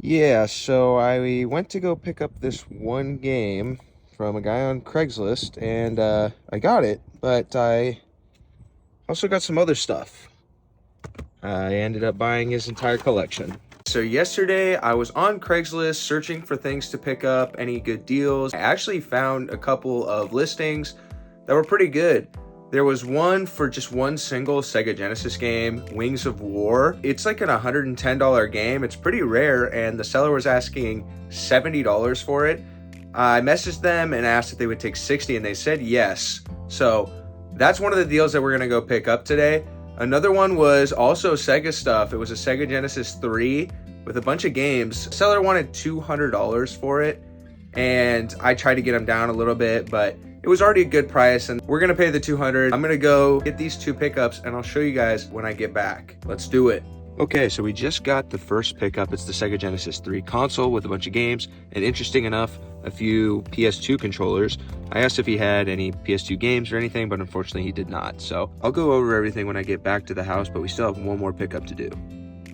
Yeah, so I went to go pick up this one game from a guy on Craigslist, and I got it, but I also got some other stuff. I ended up buying his entire collection. So yesterday I was on Craigslist searching for things to pick up, any good deals. I actually found a couple of listings that were pretty good. There was one for just one single Sega Genesis game, Wings of War. It's like an $110 game. It's pretty rare, and the seller was asking $70 for it. I messaged them and asked if they would take 60, and they said yes. So that's one of the deals that we're gonna go pick up today. Another one was also Sega stuff. It was a Sega Genesis 3 with a bunch of games. The seller wanted $200 for it, and I tried to get him down a little bit, but it was already a good price, and we're gonna pay the $200. I'm gonna go get these two pickups, and I'll show you guys when I get back. Let's do it. Okay, so we just got the first pickup. It's the Sega Genesis 3 console with a bunch of games, and interesting enough, a few PS2 controllers. I asked if he had any PS2 games or anything, but unfortunately he did not. So I'll go over everything when I get back to the house, but we still have one more pickup to do.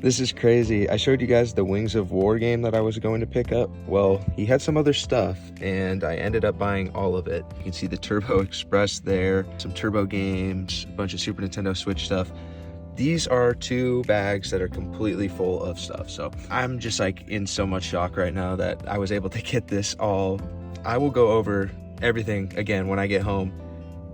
This is crazy. I showed you guys the Wings of War game that I was going to pick up. Well, he had some other stuff, and I ended up buying all of it. You can see the Turbo Express there, some Turbo games, a bunch of Super Nintendo Switch stuff. These are two bags that are completely full of stuff. So I'm just like in so much shock right now that I was able to get this all. I will go over everything again when I get home.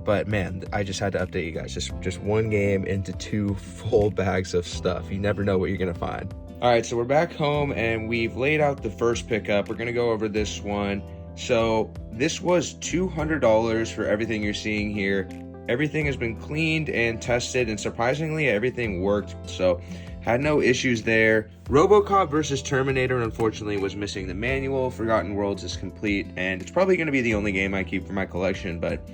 But man, I just had to update you guys. Just one game into two full bags of stuff. You never know what you're gonna find. All right, so we're back home and we've laid out the first pickup. We're gonna go over this one. So this was $200 for everything you're seeing here. Everything has been cleaned and tested, and surprisingly, everything worked. So had no issues there. RoboCop versus Terminator, unfortunately, was missing the manual. Forgotten Worlds is complete, and it's probably gonna be the only game I keep for my collection, but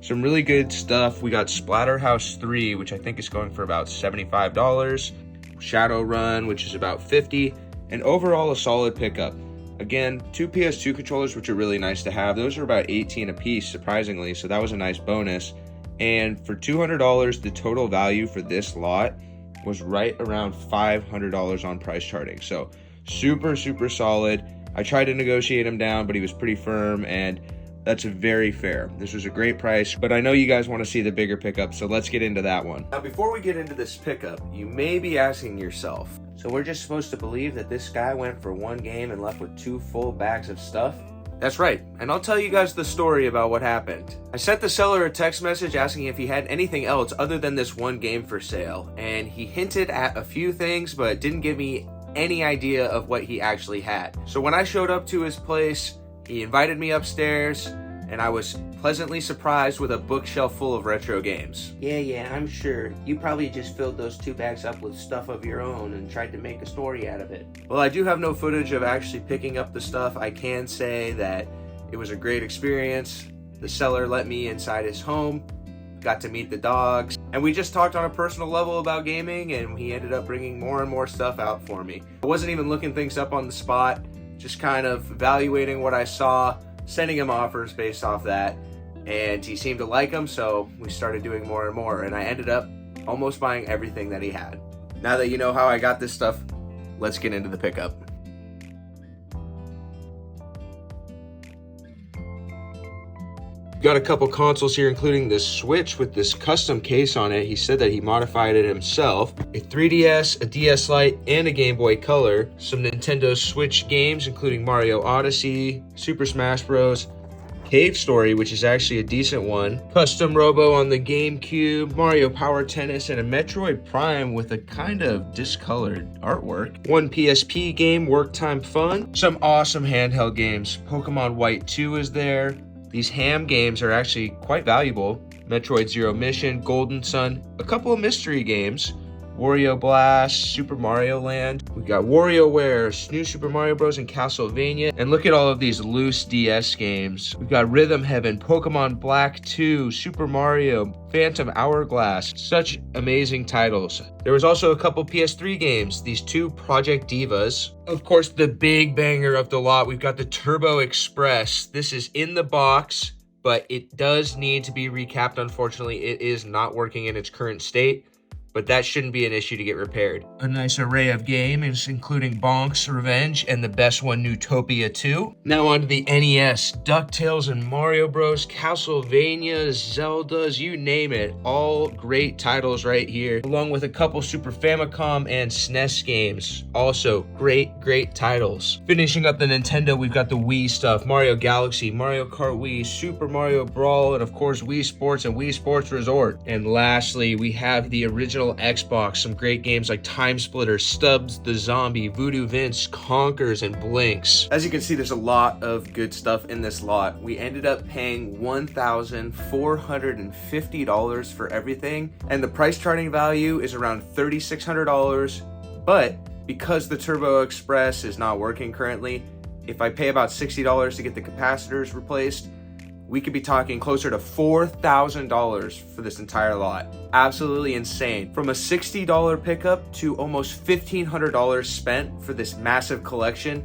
some really good stuff. We got Splatterhouse 3, which I think is going for about $75. Shadowrun, which is about $50, and overall a solid pickup. Again, two PS2 controllers, which are really nice to have. Those are about $18 a piece, surprisingly, so that was a nice bonus. And for $200, the total value for this lot was right around $500 on price charting. So super, super solid. I tried to negotiate him down, but he was pretty firm, and that's very fair. This was a great price, but I know you guys want to see the bigger pickup, so let's get into that one. Now, before we get into this pickup, you may be asking yourself, so we're just supposed to believe that this guy went for one game and left with two full bags of stuff? That's right, and I'll tell you guys the story about what happened. I sent the seller a text message asking if he had anything else other than this one game for sale, and he hinted at a few things, but didn't give me any idea of what he actually had. So when I showed up to his place, he invited me upstairs, and I was pleasantly surprised with a bookshelf full of retro games. Yeah, I'm sure. You probably just filled those two bags up with stuff of your own and tried to make a story out of it. Well, I do have no footage of actually picking up the stuff. I can say that it was a great experience. The seller let me inside his home, got to meet the dogs, and we just talked on a personal level about gaming, and he ended up bringing more and more stuff out for me. I wasn't even looking things up on the spot, just kind of evaluating what I saw, sending him offers based off that, and he seemed to like them, so we started doing more and more, and I ended up almost buying everything that he had. Now that you know how I got this stuff, let's get into the pickup. Got a couple consoles here, including this Switch with this custom case on it. He said that he modified it himself. A 3DS, a DS Lite, and a Game Boy Color. Some Nintendo Switch games, including Mario Odyssey, Super Smash Bros., Cave Story, which is actually a decent one, Custom Robo on the GameCube, Mario Power Tennis, and a Metroid Prime with a kind of discolored artwork. One PSP game, Work Time Fun. Some awesome handheld games. Pokemon White 2 is there. These ham games are actually quite valuable. Metroid Zero Mission, Golden Sun, a couple of mystery games, Wario Blast, Super Mario Land. We got WarioWare, New Super Mario Bros. And Castlevania. And look at all of these loose DS games. We've got Rhythm Heaven, Pokemon Black 2, Super Mario, Phantom Hourglass. Such amazing titles. There was also a couple PS3 games, these two Project Divas. Of course, the big banger of the lot, we've got the Turbo Express. This is in the box, but it does need to be recapped. Unfortunately, it is not working in its current state. but that shouldn't be an issue to get repaired. A nice array of games, including Bonk's Revenge and the best one, Newtopia 2. Now on to the NES, DuckTales and Mario Bros, Castlevania, Zeldas, you name it. All great titles right here, along with a couple Super Famicom and SNES games. Also, great titles. Finishing up the Nintendo, we've got the Wii stuff, Mario Galaxy, Mario Kart Wii, Super Mario Brawl, and of course Wii Sports and Wii Sports Resort. And lastly, we have the original Xbox, some great games like Time Splitter, Stubbs the Zombie, Voodoo Vince, Conkers, and Blinks. As you can see, there's a lot of good stuff in this lot. We ended up paying $1,450 for everything, and the price charting value is around $3,600, but because the Turbo Express is not working currently, if I pay about $60 to get the capacitors replaced, we could be talking closer to $4,000 for this entire lot. Absolutely insane. From a $60 pickup to almost $1,500 spent for this massive collection.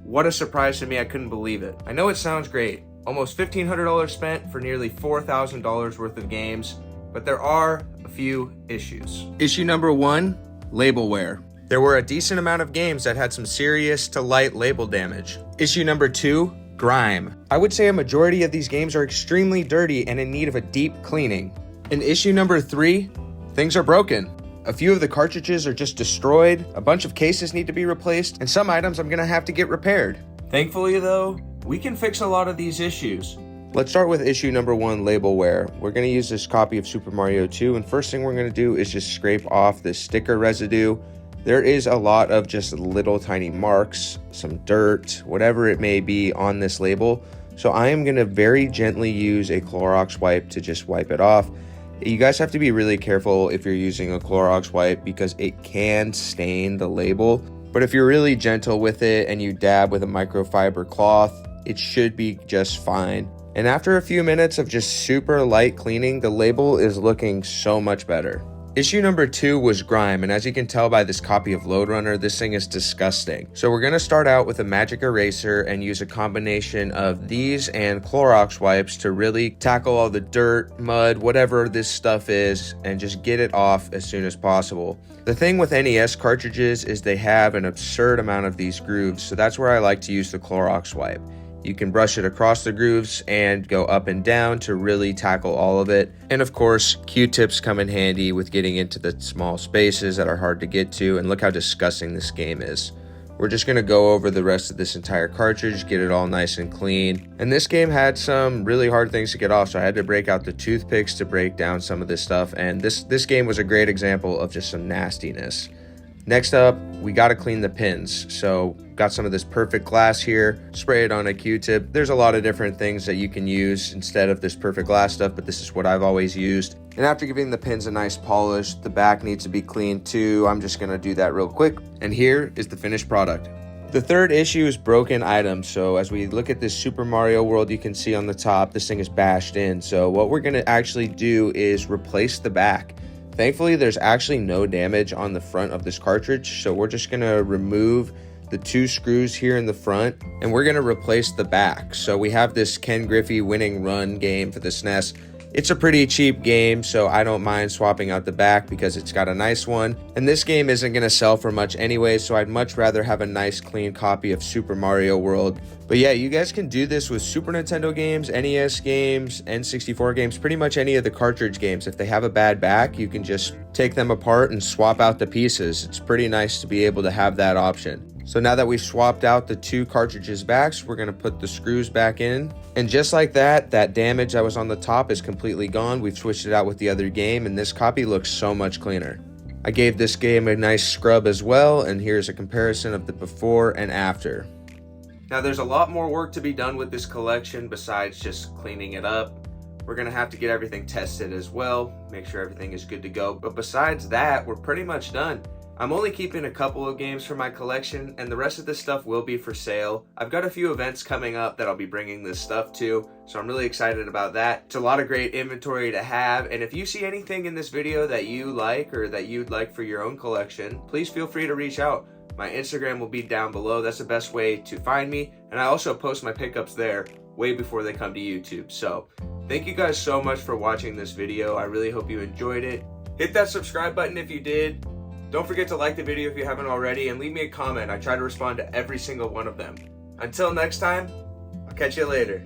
What a surprise to me, I couldn't believe it. I know it sounds great. Almost $1,500 spent for nearly $4,000 worth of games, but there are a few issues. Issue number one, label wear. There were a decent amount of games that had some serious to light label damage. Issue number two, grime. I would say a majority of these games are extremely dirty and in need of a deep cleaning. In issue number three, things are broken. A few of the cartridges are just destroyed, a bunch of cases need to be replaced, and some items I'm gonna have to get repaired. Thankfully though, we can fix a lot of these issues. Let's start with issue number one, label wear. We're gonna use this copy of Super Mario 2, and first thing we're gonna do is just scrape off this sticker residue. There is a lot of just little tiny marks, some dirt, whatever it may be on this label. So I am gonna very gently use a Clorox wipe to just wipe it off. You guys have to be really careful if you're using a Clorox wipe because it can stain the label. But if you're really gentle with it and you dab with a microfiber cloth, it should be just fine. And after a few minutes of just super light cleaning, the label is looking so much better. Issue number two was grime, and as you can tell by this copy of Lode Runner, this thing is disgusting. So we're gonna start out with a magic eraser and use a combination of these and Clorox wipes to really tackle all the dirt, mud, whatever this stuff is, and just get it off as soon as possible. The thing with NES cartridges is they have an absurd amount of these grooves, so that's where I like to use the Clorox wipe. You can brush it across the grooves and go up and down to really tackle all of it. And of course, Q-tips come in handy with getting into the small spaces that are hard to get to. And look how disgusting this game is. We're just gonna go over the rest of this entire cartridge, get it all nice and clean. And this game had some really hard things to get off, so I had to break out the toothpicks to break down some of this stuff. And this game was a great example of just some nastiness. Next up, we gotta clean the pins. So got some of this perfect glass here, spray it on a Q-tip. There's a lot of different things that you can use instead of this perfect glass stuff, but this is what I've always used. And after giving the pins a nice polish, the back needs to be cleaned too. I'm just gonna do that real quick. And here is the finished product. The third issue is broken items. So as we look at this Super Mario World, you can see on the top, this thing is bashed in. So what we're gonna actually do is replace the back. Thankfully, there's actually no damage on the front of this cartridge, so we're just gonna remove the two screws here in the front, and we're gonna replace the back. So we have this Ken Griffey Winning Run game for the SNES. It's a pretty cheap game, so I don't mind swapping out the back because it's got a nice one. And this game isn't gonna sell for much anyway, so I'd much rather have a nice clean copy of Super Mario World. But yeah, you guys can do this with Super Nintendo games, NES games, N64 games, pretty much any of the cartridge games. If they have a bad back, you can just take them apart and swap out the pieces. It's pretty nice to be able to have that option. So now that we've swapped out the two cartridges backs, we're gonna put the screws back in. And just like that, that damage that was on the top is completely gone. We've switched it out with the other game, and this copy looks so much cleaner. I gave this game a nice scrub as well, and here's a comparison of the before and after. Now there's a lot more work to be done with this collection besides just cleaning it up. We're gonna have to get everything tested as well, make sure everything is good to go. But besides that, we're pretty much done. I'm only keeping a couple of games for my collection, and the rest of this stuff will be for sale. I've got a few events coming up that I'll be bringing this stuff to, so I'm really excited about that. It's a lot of great inventory to have, and if you see anything in this video that you like or that you'd like for your own collection, please feel free to reach out. My Instagram will be down below. That's the best way to find me, and I also post my pickups there way before they come to YouTube. So thank you guys so much for watching this video. I really hope you enjoyed it. Hit that subscribe button if you did. Don't forget to like the video if you haven't already, and leave me a comment. I try to respond to every single one of them. Until next time, I'll catch you later.